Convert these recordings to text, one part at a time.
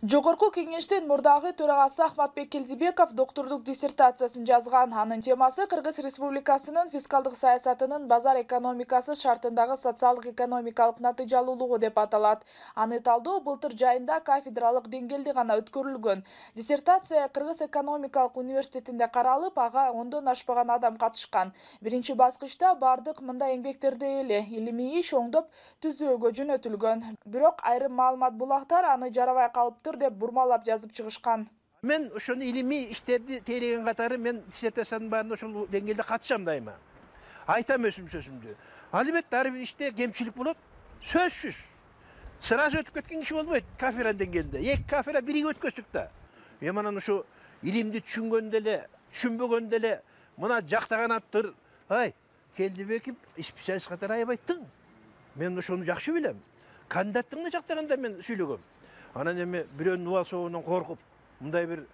Жогорку кеңештин мурдагы төрагасы Ахматбек Келдибеков доктордук диссертациясын жазган. Анын темасы Кыргыз Республикасынын фискалдык саясатынын базар экономикасы шартындагы социалдык экономикалык натыйжалуулугу деп аталат. Аны талдоо былтыр жайында кафедралык деңгээлде гана өткөрүлгөн. Диссертация Кыргыз экономикалык университетинде каралып, ага 10дон ашпаган адам катышкан. Биринчи баскычта бардык мындай эмгектерде эле илимий иш оңдоп түзүүгө жөнөтүлгөн. Бирок айрым маалымат булактар аны жарабай калыптыр деп бурмалап жазып чыгышкан. Мен ошону илимий иштерди тейлеген катары мен диссертациянын баарында ошол деңгээлде катышам дайыма. Айтам өсүм-сөзүмдү. Албетте ар бир иште кемчилик болот. Сөзсүз. Сразу өтүп кеткен киши болбойт кафедра деңгээлинде. Эки кафедра бирге өткөздүк да. Эми анан ошо илимди түшүнгөндө эле, түшүнбөгөндө эле мына жактаган аттыр. Ай, Келдибеков специалист катары аябайттың. Мен ошону жакшы билем. Кандидаттыгын жактаганда мен сүйлөгөм. Анан эми бирөөнүн убал соогунан коркуп, мындай бир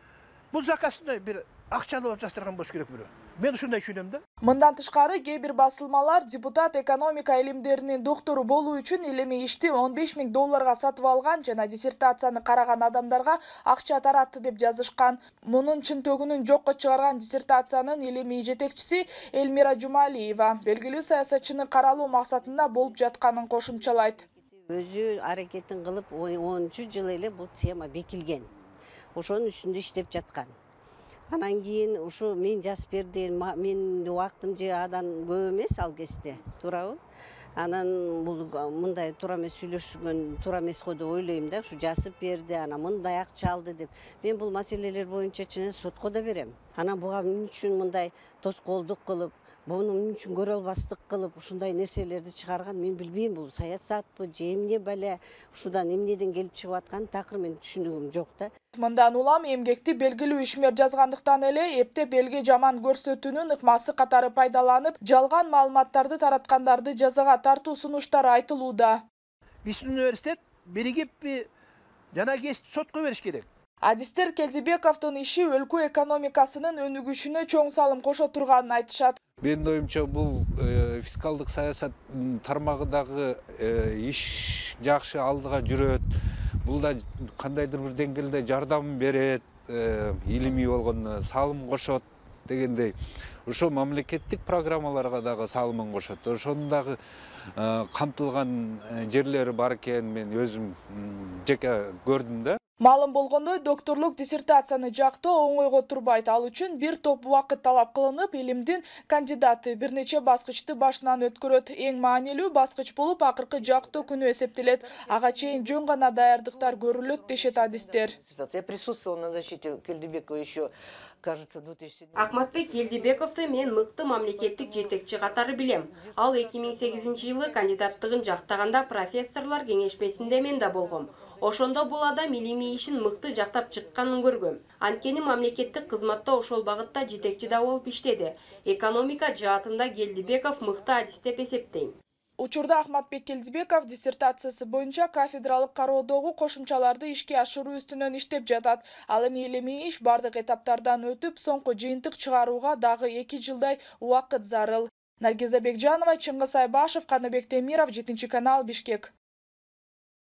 бул заказды бир акчалуу жастырган болуш керек бирөө. Мен ушундай түшүнөм да. Мындан тышкары кээ бир басылмалар депутат экономика илимдеринин доктору болуу үчүн илимий ишти $15.000 сатып алган жана диссертацияны караган адамдарга акча таратты деп жазышкан. Мунун чынтөгүнүн жокко чыгарган диссертациянын илимий жетекчиси Элмира Жумалиева белгилүү саясатчыны каралуу максатында болуп жатканын кошумчалайт. Өзү аракетин кылып 10 жыл эле бул тема бекилген. Ошонун үстүндө иштеп жаткан. Анан кийин ушу мен жазып бердим, менин убактым же адан көп эмес ал кезде, туурабы? Анан бул мындай туура эмес сүйлөшүлгөн, туура эмес го деп ойлойм да, ушу жазып берди, анан мындай акча алды деп. Мен бул маселелер боюнча чын сотко да берем. Анан буга эмне үчүн мындай тоскоолдук кылып, буну эмне үчүн көрө албастык кылып, ушундай нерселерди чыгарган мен билбейм, бул саясатпы, же эмне бале, ушудан эмнеден келип чыгып аткан такыр мен түшүнүгүм жок да. Мындан улам эмгекти белгилүү ишмер жазгандыктан эле эптеп элге жаман көрсөтүүнүн ыкмасы катары пайдаланып, жалган маалыматтарды тараткандарды жазага тартуу сунуштары айтылууда. Биздин университет биригиппи жана кесип сотко бериш керек. Адистер Келдибековдун иши өлкө экономикасынын өнүгүшүнө чоң салым кошо турганын айтышат. Менин оюмча бул фискалдык саясат тармагындагы иш жакшы алдыга жүрөт. Бул да кандайдыр бир деңгээлде жардам берет, илимий болгондо салым кошот дегендей. Ошо мамлекеттик программаларга дагы салымын кошот. Ошонун дагы камтылган жерлери бар экен, мен өзүм жеке көрдүм да. Маалым болгондой, докторлук диссертацияны жактоо оңойго турбайт. Ал үчүн бир топ убакыт талап кылынып, илимдин кандидаты бир нече баскычты башынан өткөрөт. Эң маанилүү баскыч болуп акыркы жактоо күнү эсептелет. Ага чейин жөн гана даярдыктар көрүлөт дешет адистер. Я присутствовал на защите Келдибекова еще, кажется, в 2007 году. Ахматбек Келдибековду мен мыкты мамлекеттик жетекчи катары билем. Ал 2008-жылы кандидаттыгын жактаганда профессорлор кеңешмесинде мен да болгом. Ошондо бул адам илимий ишин мыкты жактап чыкканын көргөм. Анткени мамлекеттик кызматта ошол багытта жетекчи да болуп иштеди. Экономика жаатында Келдибеков мыкты адис деп эсептейм. Учурда Ахматбек Келдибеков диссертациясы боюнча кафедралык кароодогу кошумчаларды ишке ашыруу үстүнөн иштеп жатат. Ал эми илимий иш бардык этаптардан өтүп, соңку жыйынтык чыгарууга дагы 2 жылдай убакыт зарыл. Наргиза Бекжанова, Чыңгыз Айбашев, Каныбек Темиров, 7 канал, Бишкек.